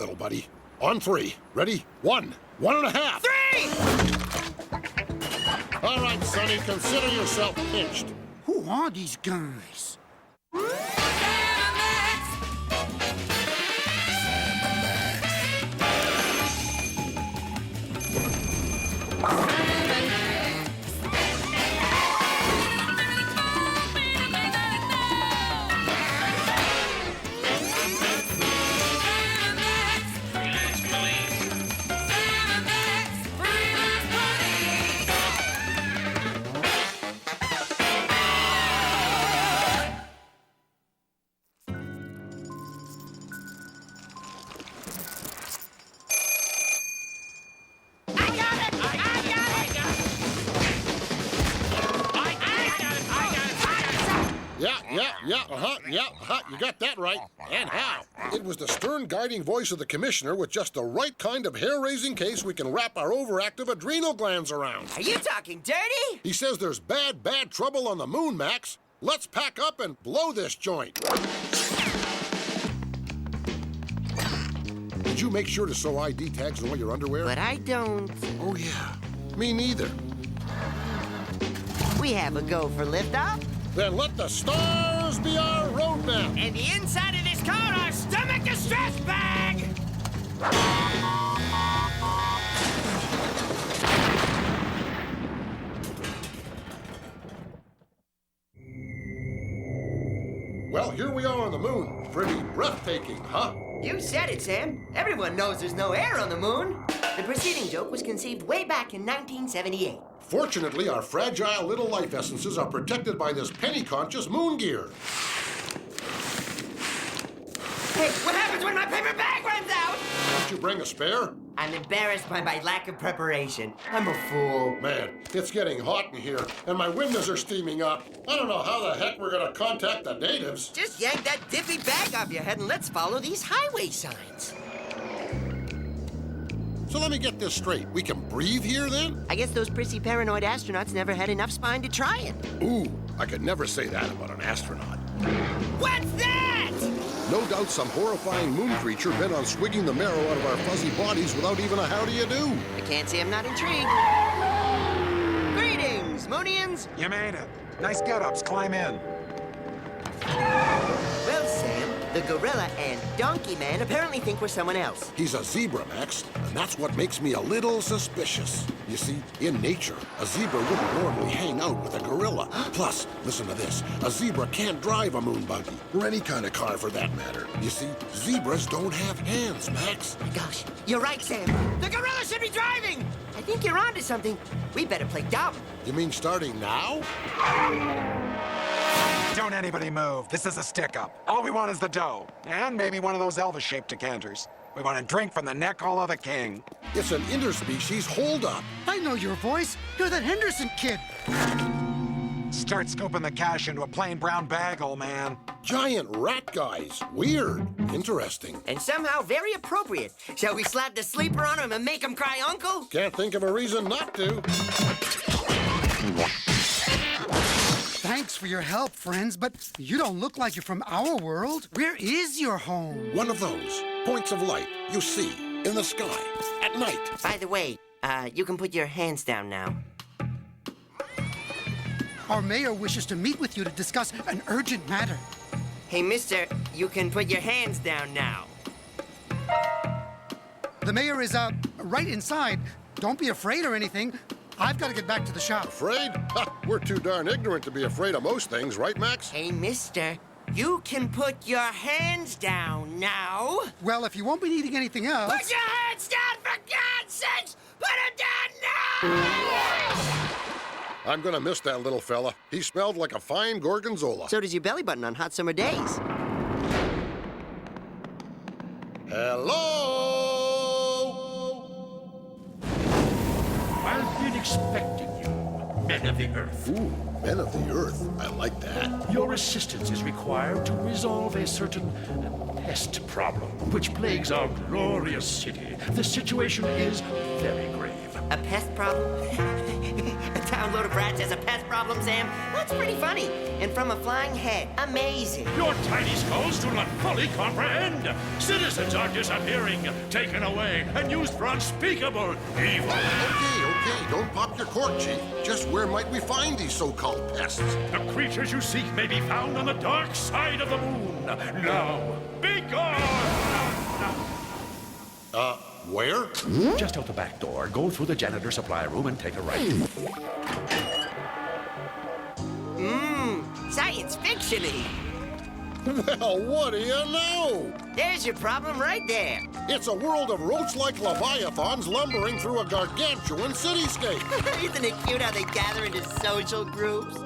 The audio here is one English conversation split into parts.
little buddy. On three. Ready? 1, 1.5. 3! All right, Sonny, consider yourself pinched. Who are these guys? You got that right. And how? It was the stern guiding voice of the commissioner with just the right kind of hair-raising case we can wrap our overactive adrenal glands around. Are you talking dirty? He says there's bad, bad trouble on the moon, Max. Let's pack up and blow this joint. Did you make sure to sew ID tags on all your underwear? But I don't. Oh, yeah. Me neither. We have a go for liftoff. Then let the stars be our roadmap. And the inside of this car, our stomach distress bag! Well, here we are on the moon. Pretty breathtaking, huh? You said it, Sam. Everyone knows there's no air on the moon. The preceding joke was conceived way back in 1978. Fortunately, our fragile little life essences are protected by this penny-conscious moon gear. Hey, what happens when my paper bag runs out? Did you bring a spare? I'm embarrassed by my lack of preparation. I'm a fool. Man, it's getting hot in here, and my windows are steaming up. I don't know how the heck we're gonna contact the natives. Just yank that dippy bag off your head and let's follow these highway signs. So let me get this straight. We can breathe here, then? I guess those prissy paranoid astronauts never had enough spine to try it. Ooh, I could never say that about an astronaut. What's that? No doubt some horrifying moon creature bent on swigging the marrow out of our fuzzy bodies without even a how do you do. I can't say I'm not intrigued. Greetings, Moonians. You made it. Nice get-ups. Climb in. Well, Sam, the gorilla and donkey man apparently think we're someone else. He's a zebra, Max, and that's what makes me a little suspicious. You see, in nature, a zebra wouldn't normally hang out with a gorilla. Plus, listen to this, a zebra can't drive a moon buggy, or any kind of car for that matter. You see, zebras don't have hands, Max. My gosh, you're right, Sam. The gorilla should be driving! I think you're onto something. We better play dumb. You mean starting now? Don't anybody move. This is a stick-up. All we want is the dough. And maybe one of those Elvis-shaped decanters. We want to drink from the neck hole of the king. It's an interspecies holdup. I know your voice. You're that Henderson kid. Start scooping the cash into a plain brown bag, old man. Giant rat guys. Weird. Interesting. And somehow very appropriate. Shall we slap the sleeper on him and make him cry uncle? Can't think of a reason not to. Thanks for your help, friends, but you don't look like you're from our world. Where is your home? One of those points of light you see in the sky at night. By the way, you can put your hands down now. Our mayor wishes to meet with you to discuss an urgent matter. Hey, mister, you can put your hands down now. The mayor is, right inside. Don't be afraid or anything. I've got to get back to the shop. Afraid? Ha, we're too darn ignorant to be afraid of most things, right, Max? Hey, mister, you can put your hands down now. Well, if you won't be needing anything else... Put your hands down, for God's sakes! Put them down now! I'm gonna miss that little fella. He smelled like a fine gorgonzola. So does your belly button on hot summer days. Hello? I've been expecting you, men of the Earth. Ooh, men of the Earth. I like that. Your assistance is required to resolve a certain pest problem which plagues our glorious city. The situation is very grave. A pest problem? A town load of rats has a pest problem, Sam? That's pretty funny. And from a flying head. Amazing. Your tiny skulls do not fully comprehend. Citizens are disappearing, taken away, and used for unspeakable evil. Okay, don't pop your cork, Chief. Just where might we find these so-called pests? The creatures you seek may be found on the dark side of the moon. Now, be gone! Where? Just out the back door. Go through the janitor supply room and take a right. Science fiction-y. Well, what do you know? There's your problem right there. It's a world of roach-like leviathans lumbering through a gargantuan cityscape. Isn't it cute how they gather into social groups?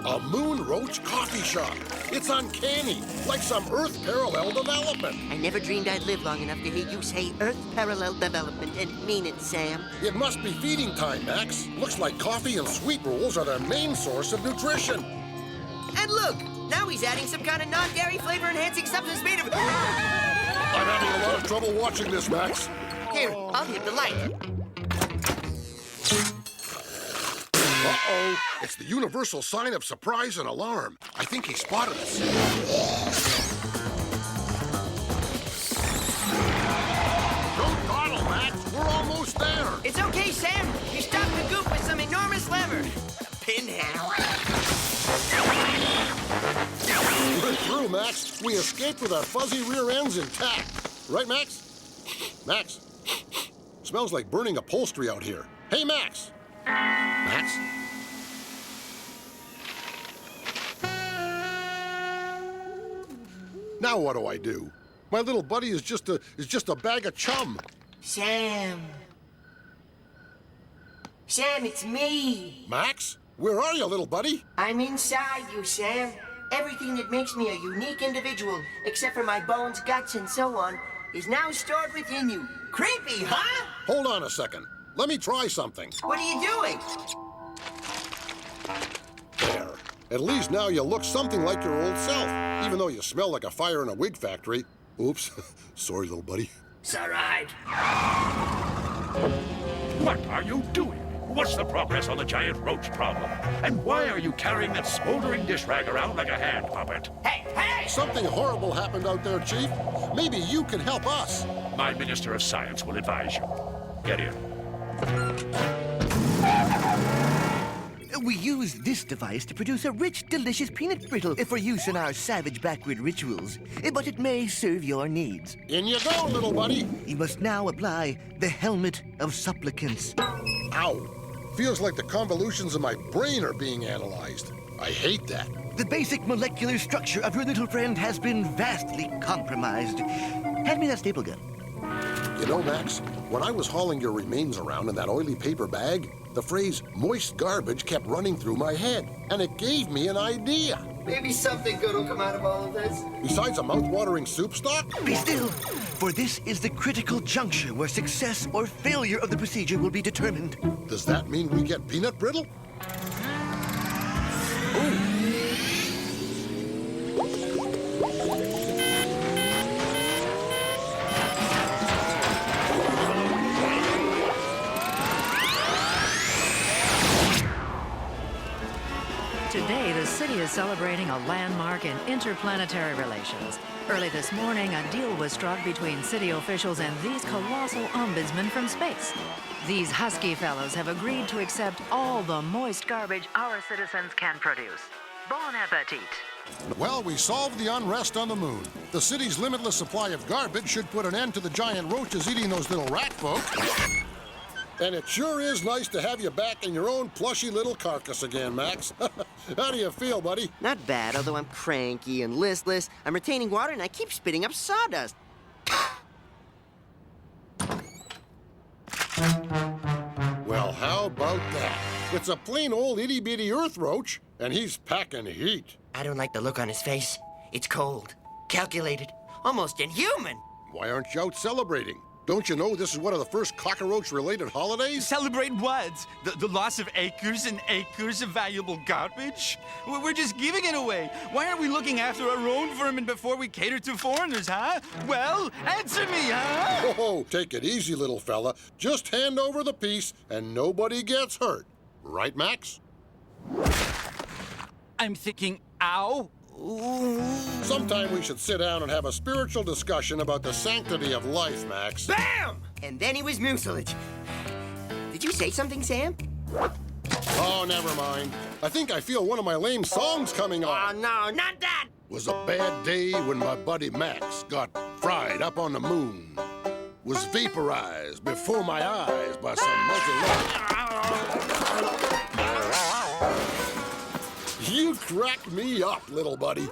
A moon roach coffee shop. It's uncanny, like some Earth-parallel development. I never dreamed I'd live long enough to hear you say Earth-parallel development and mean it, Sam. It must be feeding time, Max. Looks like coffee and sweet rolls are their main source of nutrition. And look, now he's adding some kind of non-dairy flavor-enhancing substance made of... I'm having a lot of trouble watching this, Max. Here, I'll hit the light. Uh-oh. It's the universal sign of surprise and alarm. I think he spotted us. Don't dawdle, Max. We're almost there. It's okay, Sam. You stopped the goop with some enormous lever. Pinhead. We're through, Max. We escaped with our fuzzy rear ends intact. Right, Max? Max? Smells like burning upholstery out here. Hey, Max. Max? Now what do I do? My little buddy is just a bag of chum. Sam. Sam, it's me. Max? Where are you, little buddy? I'm inside you, Sam. Everything that makes me a unique individual, except for my bones, guts, and so on, is now stored within you. Creepy, huh? Hold on a second. Let me try something. What are you doing? There. At least now you look something like your old self, even though you smell like a fire in a wig factory. Oops. Sorry, little buddy. It's all right. What are you doing? What's the progress on the giant roach problem? And why are you carrying that smoldering dish rag around like a hand puppet? Hey, hey! Something horrible happened out there, Chief. Maybe you can help us. My Minister of Science will advise you. Get in. We use this device to produce a rich, delicious peanut brittle for use in our savage backward rituals. But it may serve your needs. In you go, little buddy. You must now apply the helmet of supplicants. Ow. Feels like the convolutions of my brain are being analyzed. I hate that. The basic molecular structure of your little friend has been vastly compromised. Hand me that staple gun. You know, Max, when I was hauling your remains around in that oily paper bag, the phrase moist garbage kept running through my head, and it gave me an idea. Maybe something good will come out of all of this. Besides a mouth-watering soup stock? Be still, for this is the critical juncture where success or failure of the procedure will be determined. Does that mean we get peanut brittle? Today, the city is celebrating a landmark in interplanetary relations. Early this morning, a deal was struck between city officials and these colossal ombudsmen from space. These husky fellows have agreed to accept all the moist garbage our citizens can produce. Bon appetit. Well, we solved the unrest on the moon. The city's limitless supply of garbage should put an end to the giant roaches eating those little rat folk. And it sure is nice to have you back in your own plushy little carcass again, Max. How do you feel, buddy? Not bad, although I'm cranky and listless. I'm retaining water and I keep spitting up sawdust. Well, how about that? It's a plain old itty-bitty earth roach, and he's packing heat. I don't like the look on his face. It's cold, calculated, almost inhuman. Why aren't you out celebrating? Don't you know this is one of the first cockroach-related holidays? Celebrate what? The loss of acres and acres of valuable garbage? We're just giving it away. Why aren't we looking after our own vermin before we cater to foreigners, huh? Well, answer me, huh? Oh, take it easy, little fella. Just hand over the piece and nobody gets hurt. Right, Max? I'm thinking, ow. Ooh. Sometime we should sit down and have a spiritual discussion about the sanctity of life, Max. Bam! And then he was mucilage. Did you say something, Sam? Oh, never mind. I think I feel one of my lame songs coming Oh, on. no, not that! Was a bad day when my buddy Max got fried up on the moon. Was vaporized before my eyes by some multi-level. You crack me up, little buddy.